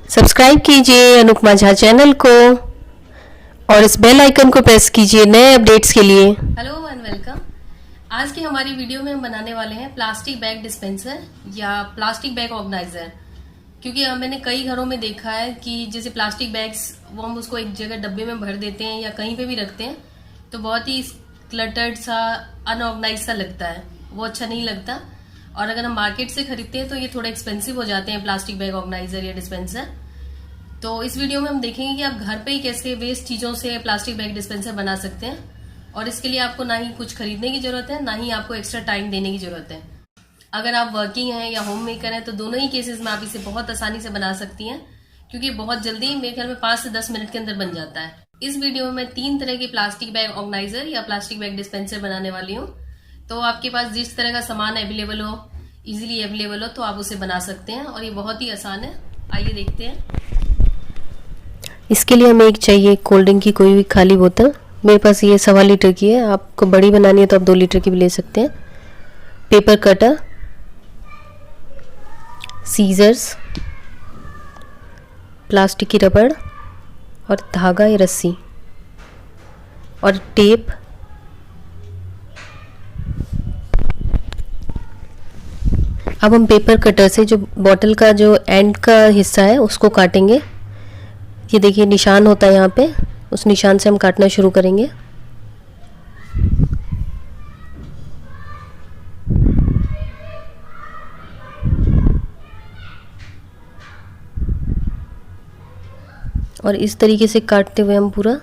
Subscribe कीजिए Anupama Jha channel को और इस बेल आइकन को प्रेस कीजिए नए अपडेट्स के लिए। Hello and welcome. आज की हमारी वीडियो में हम बनाने वाले हैं प्लास्टिक बैग डिस्पेंसर या प्लास्टिक बैग ऑर्गेनाइजर। क्योंकि मैंने कई घरों में देखा है कि जैसे प्लास्टिक बैग्स वो हम उसको एक जगह डब्बे में भर देते हैं या कहीं पे भी रखते हैं तो बहुत ही क्लटर्ड सा अनऑर्गेनाइज सा लगता है, वो अच्छा नहीं लगता। और अगर हम मार्केट से खरीदते हैं तो ये थोड़ा एक्सपेंसिव हो जाते हैं प्लास्टिक बैग ऑर्गेनाइजर या डिस्पेंसर। तो इस वीडियो में हम देखेंगे कि आप घर पे ही कैसे वेस्ट चीजों से प्लास्टिक बैग डिस्पेंसर बना सकते हैं और इसके लिए आपको ना ही कुछ खरीदने की जरूरत है ना ही आपको एक्स्ट्रा टाइम देने की जरूरत है। अगर आप वर्किंग हैं या होम मेकर हैं तो दोनों ही केसेस में आप इसे बहुत आसानी से बना सकती हैं, क्योंकि बहुत जल्दी मेरे ख्याल में 5 से 10 मिनट के अंदर बन जाता है। इस वीडियो में मैं 3 तरह के प्लास्टिक बैग ऑर्गेनाइजर या प्लास्टिक बैग डिस्पेंसर बनाने वाली हूँ। तो आपके पास जिस तरह का सामान अवेलेबल हो, इजीली अवेलेबल हो, तो आप उसे बना सकते हैं और ये बहुत ही आसान है। आइए देखते हैं। इसके लिए हमें एक चाहिए कोल्ड ड्रिंक की कोई भी खाली बोतल। मेरे पास ये 1.25 लीटर की है, आपको बड़ी बनानी है तो आप 2 लीटर की भी ले सकते हैं। पेपर कटर, सीजर्स, प्लास्टिक की रबड़ और धागा या रस्सी और टेप। अब हम पेपर कटर से जो बॉटल का जो एंड का हिस्सा है उसको काटेंगे। ये देखिए निशान होता है यहाँ पे, उस निशान से हम काटना शुरू करेंगे। और इस तरीके से काटते हुए हम पूरा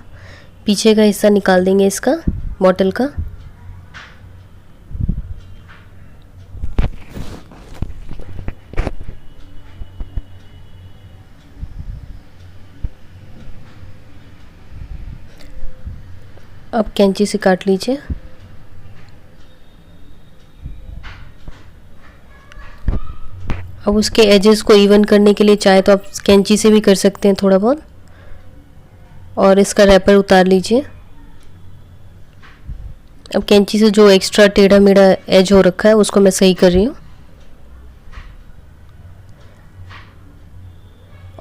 पीछे का हिस्सा निकाल देंगे इसका, बॉटल का। अब कैंची से काट लीजिए। अब उसके एजेस को इवन करने के लिए चाहे तो आप कैंची से भी कर सकते हैं थोड़ा बहुत। और इसका रैपर उतार लीजिए। अब कैंची से जो एक्स्ट्रा टेढ़ा मेढ़ा एज हो रखा है उसको मैं सही कर रही हूँ।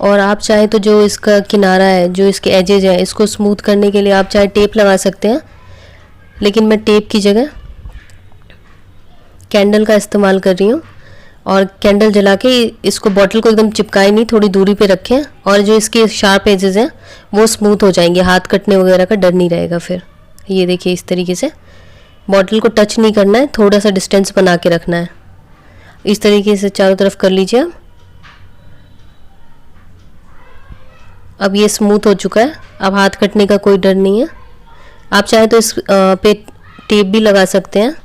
और आप चाहे तो जो इसका किनारा है, जो इसके एजेज है, इसको स्मूथ करने के लिए आप चाहे टेप लगा सकते हैं, लेकिन मैं टेप की जगह कैंडल का इस्तेमाल कर रही हूँ। और कैंडल जला के इसको बॉटल को एकदम चिपकाए नहीं, थोड़ी दूरी पे रखें और जो इसके शार्प एजेस हैं वो स्मूथ हो जाएंगे, हाथ कटने वगैरह का डर नहीं रहेगा फिर। ये देखिए इस तरीके से बॉटल को टच नहीं करना है, थोड़ा सा डिस्टेंस बना के रखना है। इस तरीके से चारों तरफ कर लीजिए। अब ये स्मूथ हो चुका है, अब हाथ कटने का कोई डर नहीं है। आप चाहे तो इस पे टेप भी लगा सकते हैं।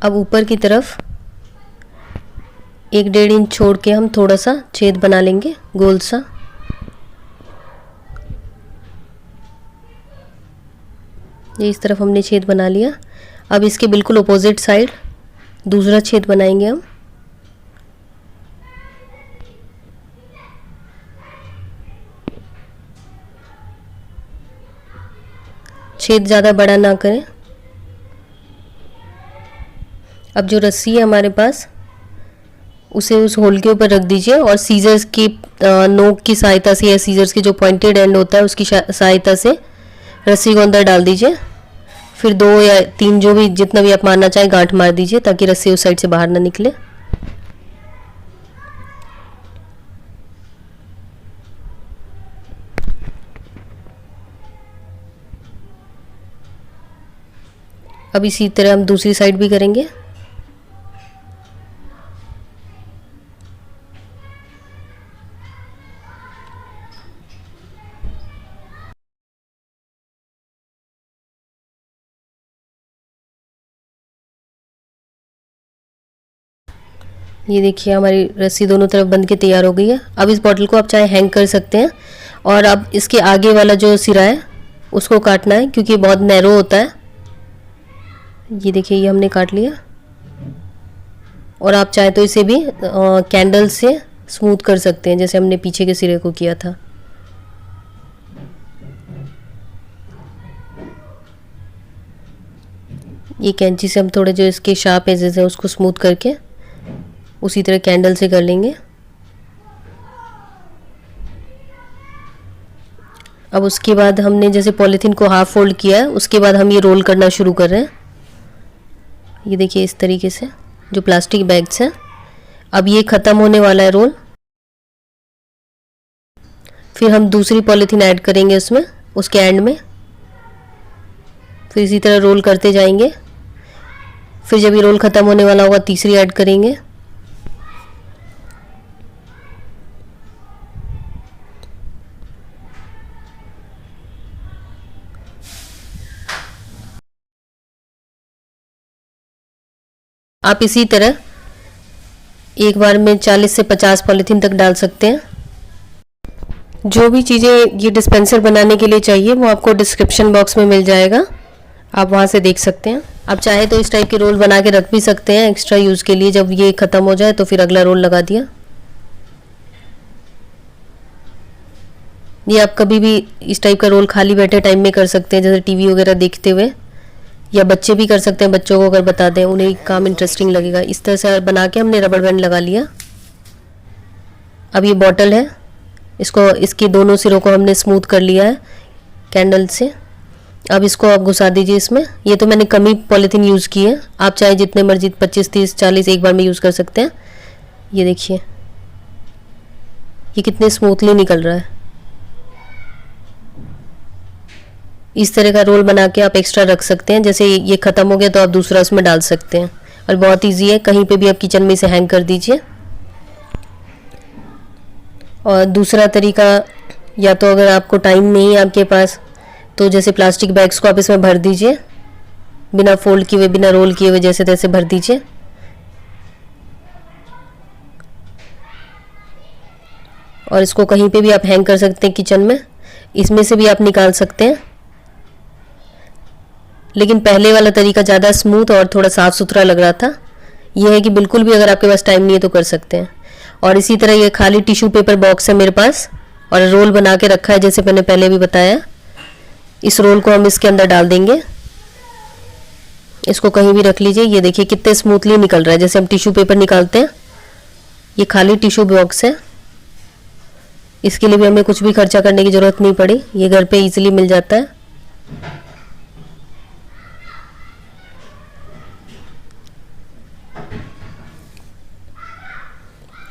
अब ऊपर की तरफ 1-1.5 इंच छोड़ के हम थोड़ा सा छेद बना लेंगे, गोल सा। ये इस तरफ हमने छेद बना लिया। अब इसके बिल्कुल अपोजिट साइड दूसरा छेद बनाएंगे हम। छेद ज़्यादा बड़ा ना करें। अब जो रस्सी है हमारे पास उसे उस होल के ऊपर रख दीजिए और सीजर्स की नोक की सहायता से या सीजर्स की जो पॉइंटेड एंड होता है उसकी सहायता से रस्सी को अंदर डाल दीजिए। फिर 2 या 3 जो भी जितना भी आप मारना चाहें गांठ मार दीजिए ताकि रस्सी उस साइड से बाहर ना निकले। अब इसी तरह हम दूसरी साइड भी करेंगे। ये देखिए हमारी रस्सी दोनों तरफ बंध के तैयार हो गई है। अब इस बॉटल को आप चाहे हैंग कर सकते हैं और अब इसके आगे वाला जो सिरा है उसको काटना है, क्योंकि बहुत नैरो होता है। ये देखिए ये हमने काट लिया। और आप चाहे तो इसे भी कैंडल से स्मूथ कर सकते हैं, जैसे हमने पीछे के सिरे को किया था। ये कैंची से हम थोड़े जो इसके शार्प एजेस हैं उसको स्मूथ करके उसी तरह कैंडल से कर लेंगे। अब उसके बाद हमने जैसे पॉलीथीन को हाफ फोल्ड किया है, उसके बाद हम ये रोल करना शुरू कर रहे हैं। ये देखिए इस तरीके से जो प्लास्टिक बैग्स हैं। अब ये ख़त्म होने वाला है रोल। फिर हम दूसरी पॉलीथीन ऐड करेंगे उसमें, उसके एंड में। फिर इसी तरह रोल करते जाएंगे। फिर जब ये रोल ख़त्म होने वाला होगा तीसरी ऐड करेंगे। आप इसी तरह एक बार में 40 से 50 पॉलीथीन तक डाल सकते हैं। जो भी चीज़ें ये डिस्पेंसर बनाने के लिए चाहिए वो आपको डिस्क्रिप्शन बॉक्स में मिल जाएगा, आप वहाँ से देख सकते हैं। आप चाहे तो इस टाइप के रोल बना के रख भी सकते हैं एक्स्ट्रा यूज़ के लिए, जब ये ख़त्म हो जाए तो फिर अगला रोल लगा दिया। ये आप कभी भी इस टाइप का रोल खाली बैठे टाइम में कर सकते हैं, जैसे टीवी वगैरह देखते हुए, या बच्चे भी कर सकते हैं। बच्चों को अगर बता दें उन्हें काम इंटरेस्टिंग लगेगा। इस तरह से बना के हमने रबर बैंड लगा लिया। अब ये बॉटल है, इसको इसके दोनों सिरों को हमने स्मूथ कर लिया है कैंडल से। अब इसको आप घुसा दीजिए इसमें। ये तो मैंने कम ही पॉलीथीन यूज़ की है, आप चाहे जितने मर्जी 25, 30, 40 एक बार में यूज़ कर सकते हैं। ये देखिए ये कितने स्मूथली निकल रहा है। इस तरह का रोल बना के आप एक्स्ट्रा रख सकते हैं। जैसे ये ख़त्म हो गया तो आप दूसरा उसमें डाल सकते हैं, और बहुत इजी है, कहीं पे भी आप किचन में इसे हैंग कर दीजिए। और दूसरा तरीका, या तो अगर आपको टाइम नहीं है आपके पास, तो जैसे प्लास्टिक बैग्स को आप इसमें भर दीजिए, बिना फोल्ड किए हुए, बिना रोल किए हुए, जैसे तैसे भर दीजिए। और इसको कहीं पे भी आप हैंग कर सकते हैं किचन में, इसमें से भी आप निकाल सकते हैं। लेकिन पहले वाला तरीका ज़्यादा स्मूथ और थोड़ा साफ़ सुथरा लग रहा था। यह है कि बिल्कुल भी अगर आपके पास टाइम नहीं है तो कर सकते हैं। और इसी तरह ये खाली टिश्यू पेपर बॉक्स है मेरे पास, और रोल बना के रखा है जैसे मैंने पहले भी बताया। इस रोल को हम इसके अंदर डाल देंगे। इसको कहीं भी रख लीजिए। ये देखिए कितने स्मूथली निकल रहा है, जैसे हम टिश्यू पेपर निकालते हैं। ये खाली टिश्यू बॉक्स है, इसके लिए भी हमें कुछ भी खर्चा करने की ज़रूरत नहीं पड़ी, ये घर पे इजीली मिल जाता है।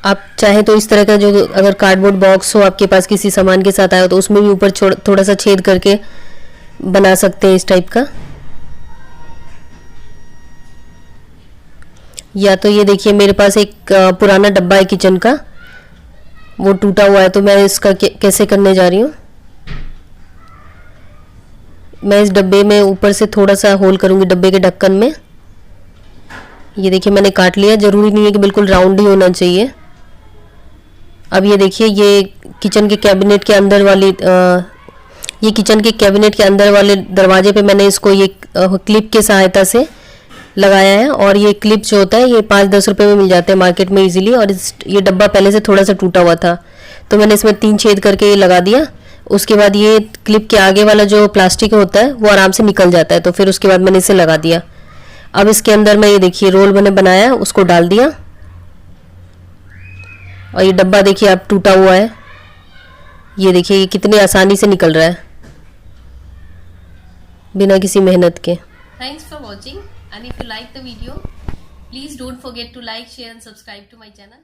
आप चाहे तो इस तरह का जो अगर कार्डबोर्ड बॉक्स हो आपके पास किसी सामान के साथ आया हो तो उसमें भी ऊपर थोड़ा सा छेद करके बना सकते हैं इस टाइप का। या तो ये देखिए मेरे पास एक पुराना डब्बा है किचन का, वो टूटा हुआ है, तो मैं इसका कैसे करने जा रही हूँ। मैं इस डब्बे में ऊपर से थोड़ा सा होल करूँगी डब्बे के ढक्कन में। ये देखिए मैंने काट लिया, ज़रूरी नहीं है कि बिल्कुल राउंड ही होना चाहिए। अब ये देखिए ये किचन के कैबिनेट के अंदर वाली ये किचन के कैबिनेट के अंदर वाले दरवाजे पे मैंने इसको ये क्लिप के सहायता से लगाया है। और ये क्लिप जो होता है ये 5-10 रुपए में मिल जाते हैं मार्केट में इजीली। और ये डब्बा पहले से थोड़ा सा टूटा हुआ था, तो मैंने इसमें 3 छेद करके ये लगा दिया। उसके बाद ये क्लिप के आगे वाला जो प्लास्टिक होता है वो आराम से निकल जाता है, तो फिर उसके बाद मैंने इसे लगा दिया। अब इसके अंदर मैं ये देखिए रोल मैंने बनाया उसको डाल दिया, और ये डब्बा देखिए अब टूटा हुआ है। ये देखिए ये कितनी आसानी से निकल रहा है बिना किसी मेहनत के। Thanks for watching, and if you like the video, please don't forget to like, share and subscribe to my channel.